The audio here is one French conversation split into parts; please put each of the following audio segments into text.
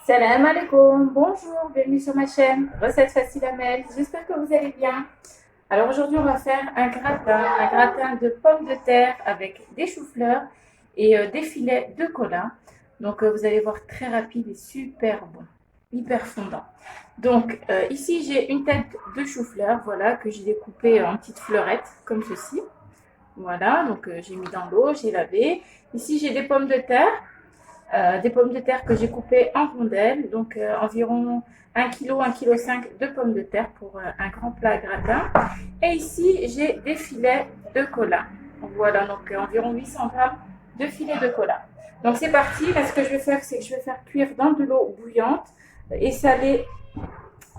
Salam alaikum, bonjour, bienvenue sur ma chaîne, recette facile à mettre, j'espère que vous allez bien. Alors aujourd'hui on va faire un gratin de pommes de terre avec des choux-fleurs et des filets de cola. Donc vous allez voir, très rapide et super bon, hyper fondant. Donc ici j'ai une tête de chou-fleur, voilà, que j'ai découpée en petites fleurettes comme ceci. Voilà, donc j'ai mis dans l'eau, j'ai lavé. Ici j'ai des pommes de terre. Des pommes de terre que j'ai coupées en rondelles, donc environ 1 kg, 1,5 kg de pommes de terre pour un grand plat gratin. Et ici, j'ai des filets de cola. Voilà, donc environ 800 grammes de filets de cola. Donc c'est parti, là ce que je vais faire, c'est que je vais faire cuire dans de l'eau bouillante et saler,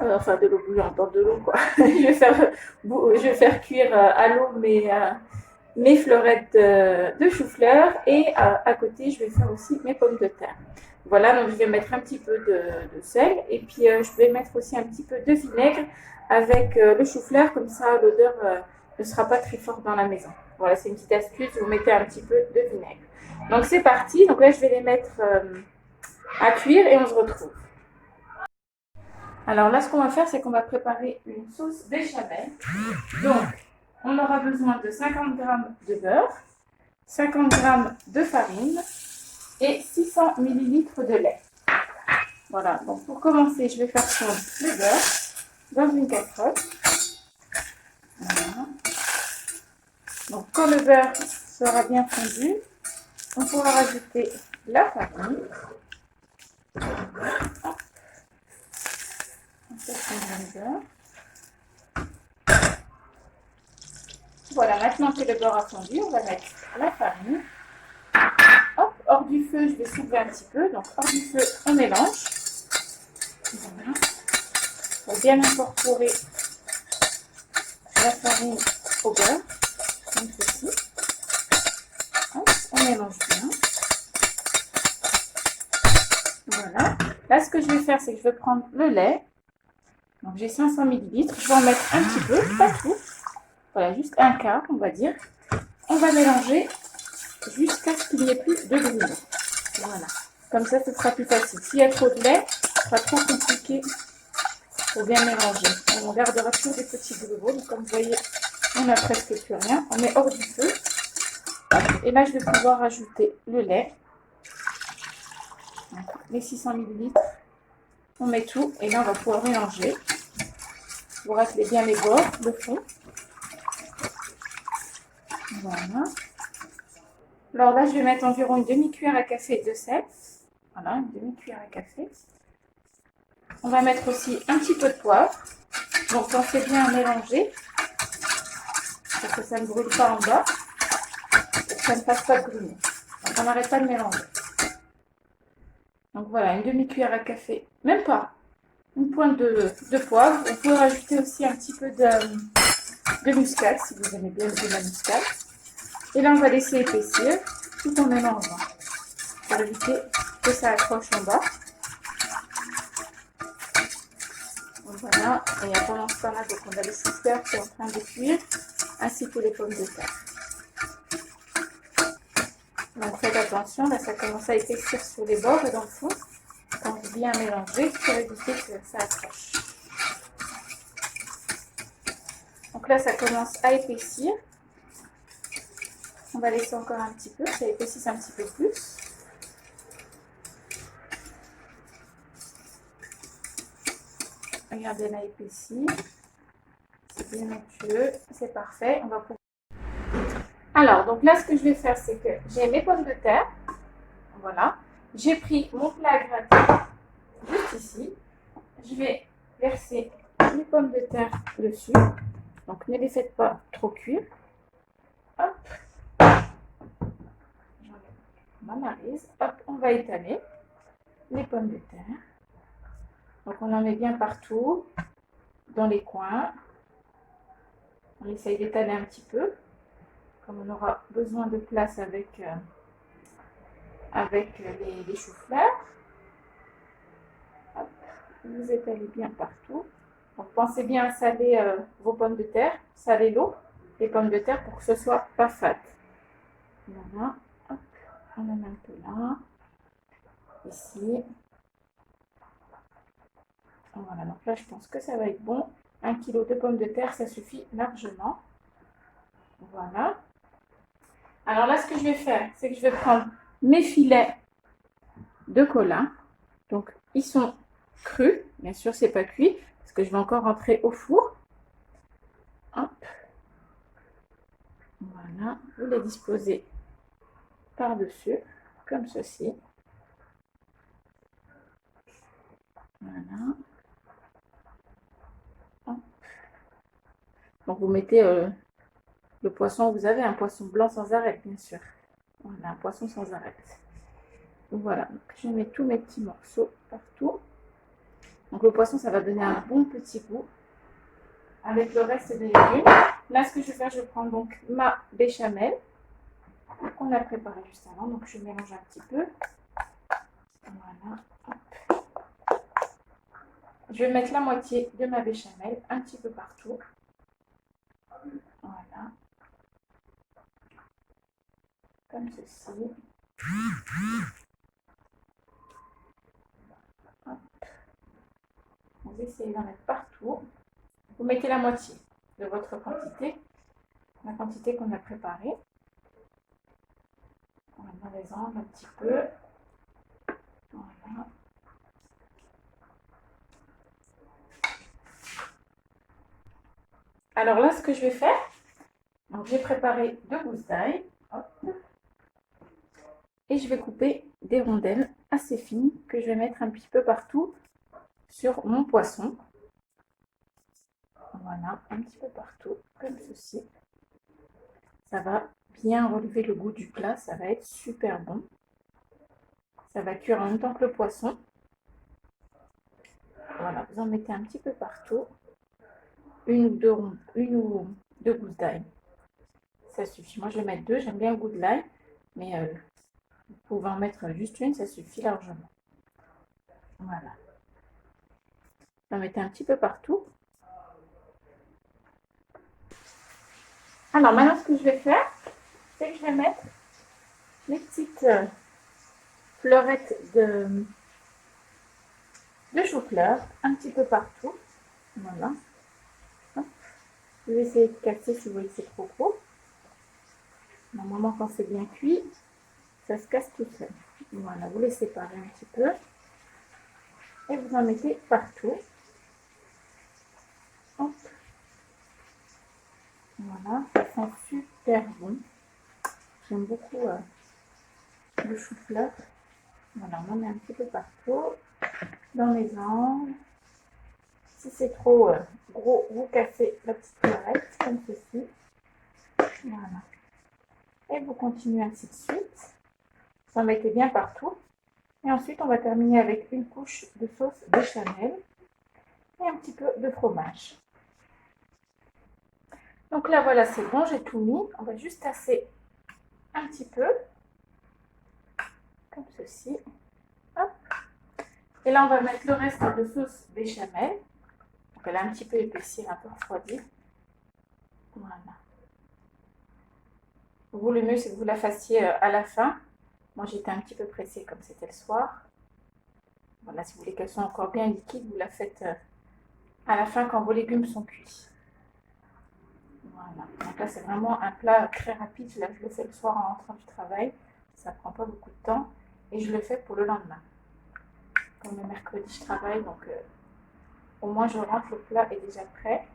enfin de l'eau bouillante, dans de l'eau quoi. Je vais faire cuire à l'eau mes fleurettes de chou-fleur et à côté, je vais faire aussi mes pommes de terre. Voilà, donc je vais mettre un petit peu de sel et puis je vais mettre aussi un petit peu de vinaigre avec le chou-fleur, comme ça l'odeur ne sera pas très forte dans la maison. Voilà, c'est une petite astuce, vous mettez un petit peu de vinaigre. Donc c'est parti, donc là je vais les mettre à cuire et on se retrouve. Alors là, ce qu'on va faire, c'est qu'on va préparer une sauce béchamel. Donc, on aura besoin de 50 g de beurre, 50 g de farine et 600 ml de lait. Voilà, donc pour commencer, je vais faire fondre le beurre dans une casserole. Voilà. Donc quand le beurre sera bien fondu, on pourra rajouter la farine. Hop. On fait fondre le beurre. Voilà, maintenant que le beurre a fondu, on va mettre la farine. Hop, hors du feu, je vais soulever un petit peu. Donc hors du feu, on mélange. Voilà. On va bien incorporer la farine au beurre, comme ceci. Hop, on mélange bien. Voilà. Là, ce que je vais faire, c'est que je vais prendre le lait. Donc j'ai 500 ml. Je vais en mettre un petit peu, pas tout. Voilà, juste un quart, on va dire. On va mélanger jusqu'à ce qu'il n'y ait plus de grumeaux. Voilà. Comme ça, ce sera plus facile. S'il y a trop de lait, ce sera trop compliqué pour bien mélanger. On gardera toujours des petits grumeaux. Donc, comme vous voyez, on n'a presque plus rien. On met hors du feu. Et là, je vais pouvoir ajouter le lait. Les 600 ml. On met tout. Et là, on va pouvoir mélanger. Vous raclez bien les bords, le fond. Voilà. Alors là, je vais mettre environ une demi-cuillère à café de sel. Voilà, une demi-cuillère à café. On va mettre aussi un petit peu de poivre. Donc, pensez bien à mélanger pour que ça ne brûle pas en bas et que ça ne fasse pas de grumeaux. Donc, on n'arrête pas de mélanger. Donc, voilà, une demi-cuillère à café, même pas, une pointe de poivre. Vous pouvez rajouter aussi un petit peu de muscade si vous aimez bien de la muscade. Et là, on va laisser épaissir tout en mélangeant pour éviter que ça accroche en bas. Voilà, et pendant ce temps-là, donc on a les choux-fleurs qui sont en train de cuire, ainsi que les pommes de terre. Donc faites attention, là ça commence à épaissir sur les bords et dans le fond. Quand vous bien mélanger pour éviter que ça accroche. Donc là ça commence à épaissir. On va laisser encore un petit peu, ça épaississe un petit peu plus. Regardez, là épaissi. C'est bien onctueux, c'est parfait. On va pouvoir... Alors, donc là, ce que je vais faire, c'est que j'ai mes pommes de terre. Voilà. J'ai pris mon plat gratin juste ici. Je vais verser les pommes de terre dessus. Donc, ne les faites pas trop cuire. Hop. J'enlève ma maryse. Hop, on va étaler les pommes de terre. Donc, on en met bien partout, dans les coins. On essaye d'étaler un petit peu. Comme on aura besoin de place avec les choux-fleurs. Vous étalez bien partout. Donc pensez bien à saler vos pommes de terre, saler l'eau, les pommes de terre pour que ce soit pas fade. Voilà, hop, on en a un peu là, ici. Voilà, donc là, je pense que ça va être bon. 1 kg de pommes de terre, ça suffit largement. Voilà. Alors là, ce que je vais faire, c'est que je vais prendre mes filets de Colin. Donc, ils sont crus. Bien sûr, c'est pas cuit parce que je vais encore rentrer au four. Hop. Voilà. Vous les disposez par-dessus, comme ceci. Voilà. Hop. Donc, vous mettez le poisson. Vous avez un poisson blanc sans arête, bien sûr. Voilà, un poisson sans arête. Voilà, donc je mets tous mes petits morceaux partout. Donc le poisson, ça va donner un bon petit goût avec le reste des légumes. Là, ce que je vais faire, je prends donc ma béchamel qu'on a préparée juste avant. Donc je mélange un petit peu. Voilà. Hop. Je vais mettre la moitié de ma béchamel un petit peu partout. Voilà. Comme ceci. Hop. Vous essayez d'en mettre partout. Vous mettez la moitié de votre quantité, la quantité qu'on a préparée. On va les enlever un petit peu. Voilà. Alors là, ce que je vais faire, donc j'ai préparé 2 gousses d'ail. Et je vais couper des rondelles assez fines que je vais mettre un petit peu partout sur mon poisson. Voilà, un petit peu partout, comme ceci. Ça va bien relever le goût du plat, ça va être super bon. Ça va cuire en même temps que le poisson. Voilà, vous en mettez un petit peu partout. Une ou deux gousses d'ail. Ça suffit. Moi, je vais mettre 2. J'aime bien le goût de l'ail. Mais vous pouvez en mettre juste une, ça suffit largement. Voilà. Vous en mettez un petit peu partout. Alors, maintenant, ce que je vais faire, c'est que je vais mettre les petites fleurettes de chou-fleur un petit peu partout. Voilà. Hop. Je vais essayer de casser si vous voyez que c'est trop gros. Normalement, quand c'est bien cuit, ça se casse tout seul. Voilà, vous les séparez un petit peu. Et vous en mettez partout. Hop. Voilà, ça sent super bon. J'aime beaucoup le chou-fleur. Voilà, on en met un petit peu partout. Dans les angles. Si c'est trop gros, vous cassez la petite fleurette, comme ceci. Voilà. Et vous continuez ainsi de suite. Vous en mettez bien partout. Et ensuite, on va terminer avec une couche de sauce béchamel et un petit peu de fromage. Donc là, voilà, c'est bon, j'ai tout mis. On va juste tasser un petit peu, comme ceci. Hop. Et là, on va mettre le reste de sauce béchamel. Donc elle a un petit peu épaissi, un peu refroidi. Voilà. Vous, le mieux, c'est que vous la fassiez à la fin. Moi, j'étais un petit peu pressée comme c'était le soir. Voilà, si vous voulez qu'elle soit encore bien liquide, vous la faites à la fin quand vos légumes sont cuits. Voilà. Donc là, c'est vraiment un plat très rapide. Là, je le fais le soir en rentrant du travail. Ça ne prend pas beaucoup de temps. Et je le fais pour le lendemain. Comme le mercredi, je travaille. Donc, au moins, je rentre, le plat est déjà prêt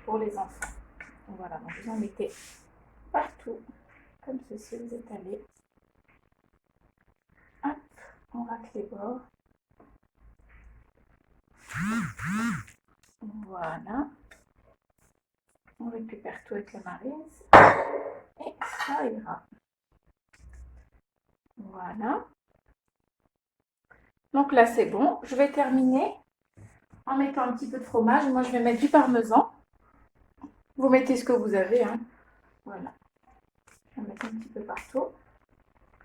pour les enfants. Donc, voilà. Donc, vous en mettez partout. Comme ceci, vous étalez. Hop, on rate les bords. Voilà. On récupère tout avec la maryse. Et ça ira. Voilà. Donc là, c'est bon. Je vais terminer en mettant un petit peu de fromage. Moi, je vais mettre du parmesan. Vous mettez ce que vous avez. Hein. Voilà. Je vais mettre un petit peu partout.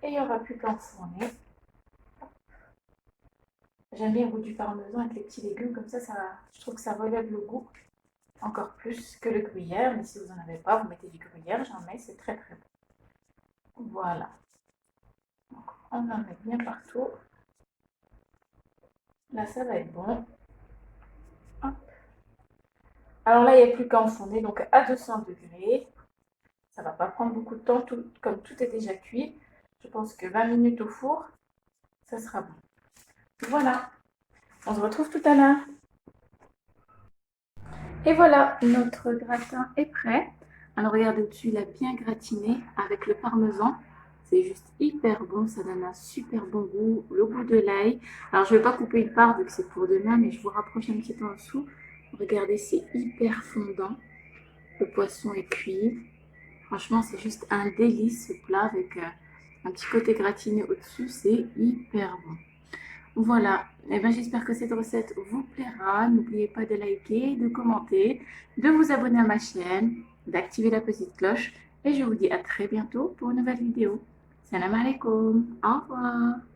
Et il n'y aura plus qu'à enfourner. J'aime bien le goût du parmesan avec les petits légumes. Comme ça, je trouve que ça relève le goût encore plus que le gruyère. Mais si vous n'en avez pas, vous mettez du gruyère. J'en mets, c'est très très bon. Voilà. Donc, on en met bien partout. Là, ça va être bon. Hop. Alors là, il n'y a plus qu'à enfourner, donc à 200 degrés. Ça va pas prendre beaucoup de temps, comme tout est déjà cuit. Je pense que 20 minutes au four, ça sera bon. Voilà, on se retrouve tout à l'heure. Et voilà, notre gratin est prêt. Alors regardez au-dessus, il a bien gratiné avec le parmesan. C'est juste hyper bon, ça donne un super bon goût, le goût de l'ail. Alors je ne vais pas couper une part vu que c'est pour demain, mais je vous rapproche un petit peu en dessous. Regardez, c'est hyper fondant. Le poisson est cuit. Franchement, c'est juste un délice ce plat avec un petit côté gratiné au-dessus. C'est hyper bon. Voilà, et ben, j'espère que cette recette vous plaira. N'oubliez pas de liker, de commenter, de vous abonner à ma chaîne, d'activer la petite cloche. Et je vous dis à très bientôt pour une nouvelle vidéo. Salam alaikum, au revoir.